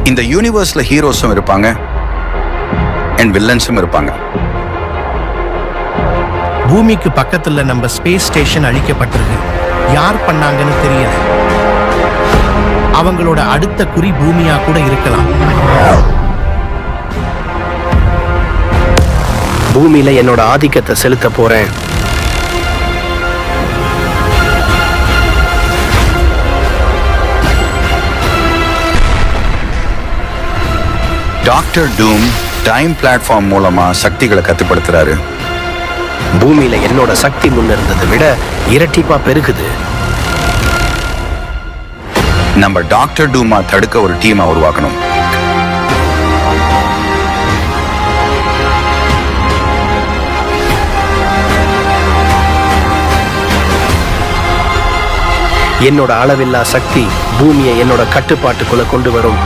இந்த யூனிவர்ஸ்ல ஹீரோஸும் இருப்பாங்க அண்ட் வில்லன்ஸும் இருப்பாங்க. பூமிக்கு பக்கத்துல நம்ம ஸ்பேஸ் ஸ்டேஷன் அழிக்கப்பட்டிருக்கு. யார் பண்ணாங்கன்னு தெரியல. அவங்களோட அடுத்த குறி பூமியா கூட இருக்கலாம். பூமியில என்னோட ஆதிக்கத்தை செலுத்த போறேன். டாக்டர் டூம் டைம் பிளாட்ஃபார்ம் மூலமா சக்திகளை கட்டுப்படுத்துறாரு. பூமியில என்னோட சக்தி முன்னிருந்ததை விட இரட்டிப்பா பெருகுது. நம்ம டாக்டர் டூமா தடுக்க ஒரு டீமை உருவாக்கணும். என்னோட அளவில்லா சக்தி பூமியை என்னோட கட்டுப்பாட்டுக்குள்ள கொண்டு வரும்.